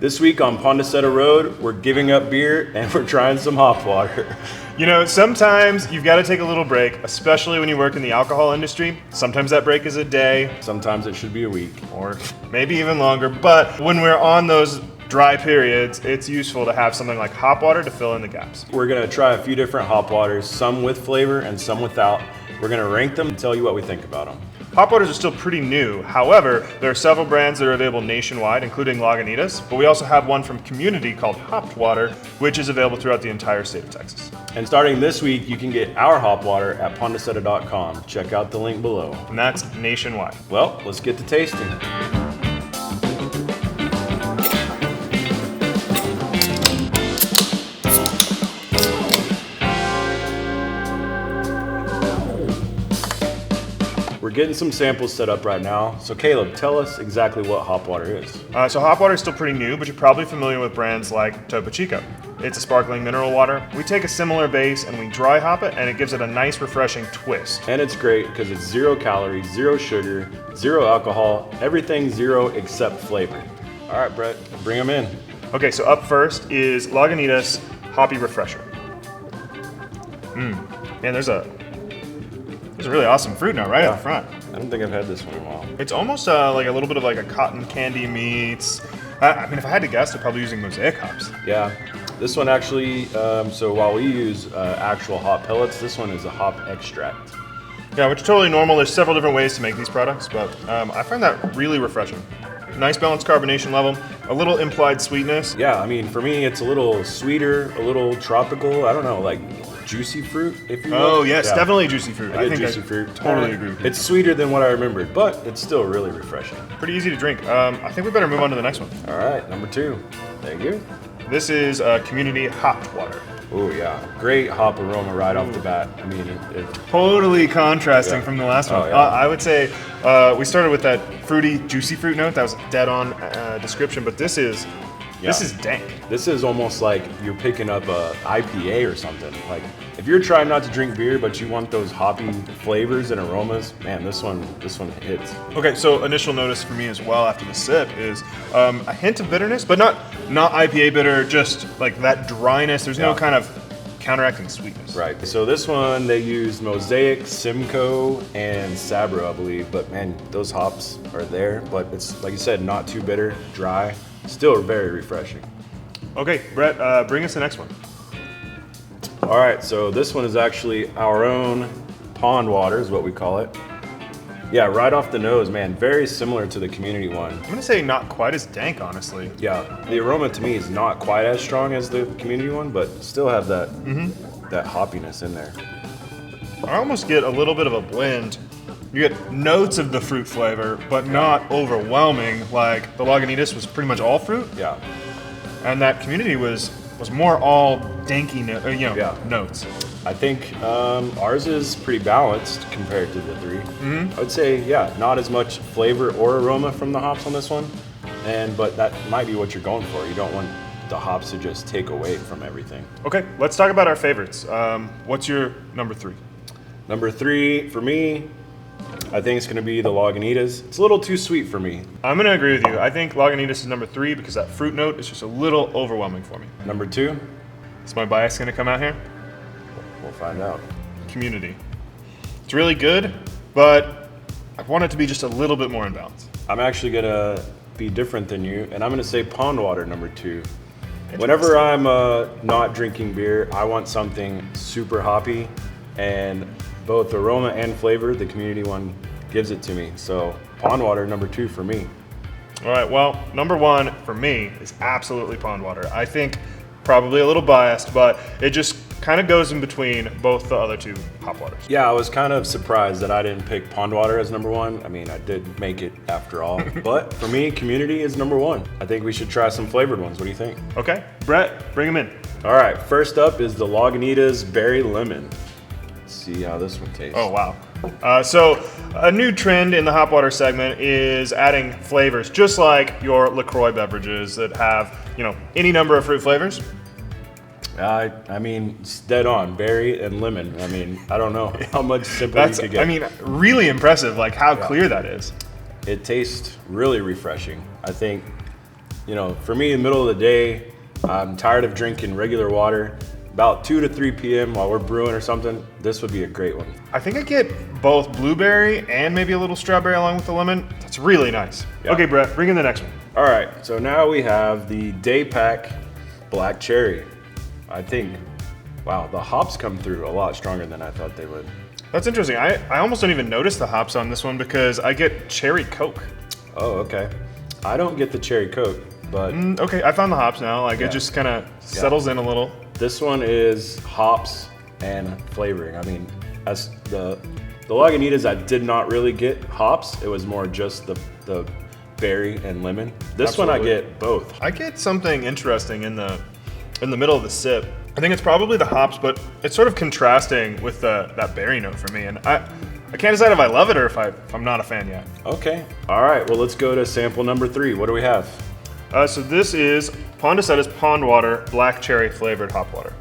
This week on Pondaseta Road, we're giving up beer and we're trying some hop water. You know, sometimes you've got to take a little break, especially when you work in the alcohol industry. Sometimes that break is a day. Sometimes it should be a week. Or maybe even longer. But when we're on those dry periods, it's useful to have something like hop water to fill in the gaps. We're gonna try a few different hop waters, some with flavor and some without. We're gonna rank them and tell you what we think about them. Hop waters are still pretty new. However, there are several brands that are available nationwide, including Lagunitas, but we also have one from Community called Hopped Water, which is available throughout the entire state of Texas. And starting this week, you can get our hop water at pondaseta.com. Check out the link below. And that's nationwide. Well, let's get to tasting. We're getting some samples set up right now. So Caleb, tell us exactly what hop water is. So hop water is still pretty new, but you're probably familiar with brands like Topo Chico. It's a sparkling mineral water. We take a similar base and we dry hop it, and it gives it a nice refreshing twist. And it's great because it's 0 calories, 0 sugar, 0 alcohol, everything 0 except flavor. All right, Brett, bring them in. Okay, so up first is Lagunitas Hoppy Refresher. Man, there's a really awesome fruit note right up front. I don't think I've had this one in a while. It's almost like a little bit of like a cotton candy meets. I mean, if I had to guess, they're probably using mosaic hops. Yeah, this one actually, so while we use actual hop pellets, this one is a hop extract. Yeah, which is totally normal. There's several different ways to make these products, but I find that really refreshing. Nice balanced carbonation level, a little implied sweetness. Yeah, I mean, for me, it's a little sweeter, a little tropical, I don't know, like juicy fruit, if you will. Oh, yes, yeah. Definitely juicy fruit. I think juicy fruit. Totally agree with you. It's sweeter than what I remembered, but it's still really refreshing. Pretty easy to drink. I think we better move on to the next one. All right, number 2. Thank you. This is Community Hopped Water. Oh, yeah. Great hop aroma right off the bat. I mean, it's totally contrasting from the last one. Yeah. I would say we started with that fruity, juicy fruit note. That was dead on description, but this is dank. This is almost like you're picking up a IPA or something. Like if you're trying not to drink beer, but you want those hoppy flavors and aromas, man, this one hits. Okay, so initial notice for me as well after the sip is a hint of bitterness, but not IPA bitter, just like that dryness. There's no kind of counteracting sweetness. Right. So this one they used Mosaic, Simcoe, and Sabro, I believe. But man, those hops are there. But it's like you said, not too bitter, dry. Still very refreshing. Okay, Brett, bring us the next one. All right, so this one is actually our own pond water, is what we call it. Yeah, right off the nose, man, very similar to the Community one. I'm gonna say not quite as dank, honestly. Yeah, the aroma to me is not quite as strong as the Community one, but still have that that hoppiness in there. I almost get a little bit of a blend. You get notes of the fruit flavor, but not overwhelming. Like the Lagunitas was pretty much all fruit. Yeah. And that Community was more all danky, notes. I think ours is pretty balanced compared to the 3. I would say, not as much flavor or aroma from the hops on this one, but that might be what you're going for. You don't want the hops to just take away from everything. Okay, let's talk about our favorites. What's your number 3? Number 3 for me, I think it's going to be the Lagunitas. It's a little too sweet for me. I'm going to agree with you. I think Lagunitas is number 3 because that fruit note is just a little overwhelming for me. Number 2? Is my bias going to come out here? We'll find out. Community. It's really good, but I want it to be just a little bit more in balance. I'm actually going to be different than you, and I'm going to say pond water number 2. Whenever I'm not drinking beer, I want something super hoppy, and both aroma and flavor, the Community one gives it to me. So pond water number 2 for me. All right, well, number 1 for me is absolutely pond water. I think probably a little biased, but it just kind of goes in between both the other 2 hop waters. Yeah, I was kind of surprised that I didn't pick pond water as number 1. I mean, I did make it after all, but for me, Community is number 1. I think we should try some flavored ones. What do you think? Okay, Brett, bring them in. All right, first up is the Lagunitas Berry Lemon. See how this one tastes. Oh, wow. So a new trend in the hop water segment is adding flavors, just like your LaCroix beverages that have, any number of fruit flavors. I mean, it's dead on, berry and lemon. I mean, I don't know how much simpler you could get. I mean, really impressive, like how clear that is. It tastes really refreshing. I think You know, for me, in the middle of the day, I'm tired of drinking regular water. About 2 to 3 p.m. while we're brewing or something, this would be a great one. I think I get both blueberry and maybe a little strawberry along with the lemon. That's really nice. Yeah. Okay, Brett, bring in the next one. All right, so now we have the Daypack Black Cherry. I think, wow, the hops come through a lot stronger than I thought they would. That's interesting. I almost don't even notice the hops on this one because I get cherry Coke. Oh, okay. I don't get the cherry Coke, but Okay, I found the hops now. Like, it just kind of settles in a little. this one is hops and flavoring. I mean, as the Lagunitas, I did not really get hops. It was more just the berry and lemon. This one I get both. I get something interesting in the middle of the sip. I think it's probably the hops, but it's sort of contrasting with that berry note for me. And I can't decide if I love it or if I'm not a fan yet. Okay. All right. Well, let's go to sample number 3. What do we have? So this is Pondaseta's Pondwater Black Cherry Flavored Hop Water.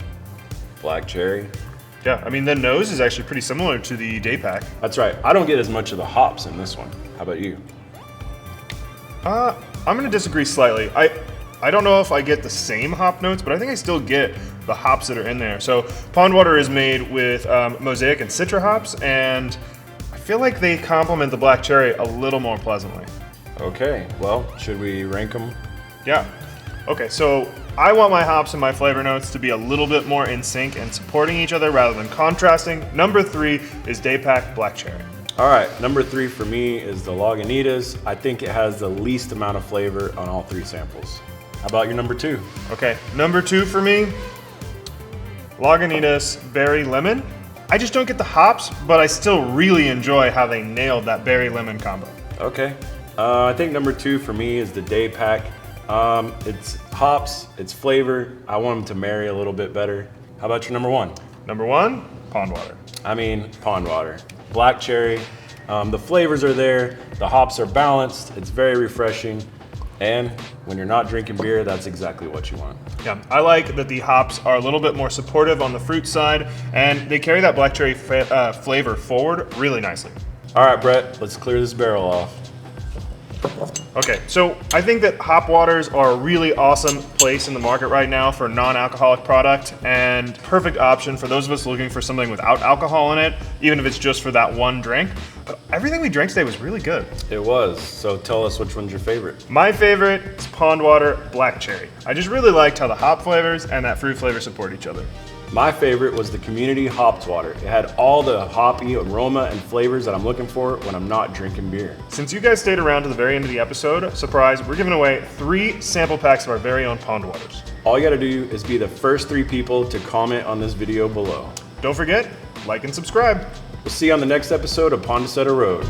Black cherry. Yeah, I mean, the nose is actually pretty similar to the Daypack. That's right. I don't get as much of the hops in this one. How about you? I'm gonna disagree slightly. I don't know if I get the same hop notes, but I think I still get the hops that are in there. So Pondwater is made with Mosaic and Citra hops, and I feel like they complement the black cherry a little more pleasantly. Okay. Well, should we rank them? Yeah. Okay, so I want my hops and my flavor notes to be a little bit more in sync and supporting each other rather than contrasting. Number 3 is Daypack Black Cherry. All right. Number 3 for me is the Lagunitas. I think it has the least amount of flavor on all 3 samples. How about your number 2? Okay, number 2 for me, Lagunitas Berry Lemon. I just don't get the hops, but I still really enjoy how they nailed that berry lemon combo. Okay. I think number 2 for me is the Daypack. It's hops, it's flavor. I want them to marry a little bit better. How about your number 1? Number 1, Pondwater. I mean, Pondwater. Black cherry. The flavors are there. The hops are balanced. It's very refreshing. And when you're not drinking beer, that's exactly what you want. Yeah, I like that the hops are a little bit more supportive on the fruit side, and they carry that black cherry flavor forward really nicely. All right, Brett, let's clear this barrel off. Okay, so I think that hop waters are a really awesome place in the market right now for non-alcoholic product, and perfect option for those of us looking for something without alcohol in it, even if it's just for that one drink. But everything we drank today was really good. It was. So tell us which one's your favorite. My favorite is Pondwater Black Cherry. I just really liked how the hop flavors and that fruit flavor support each other. My favorite was the Community Hopped Water. It had all the hoppy aroma and flavors that I'm looking for when I'm not drinking beer. Since you guys stayed around to the very end of the episode, surprise, we're giving away 3 sample packs of our very own Pond Waters. All you gotta do is be the first 3 people to comment on this video below. Don't forget, like and subscribe. We'll see you on the next episode of Pondaseta Road.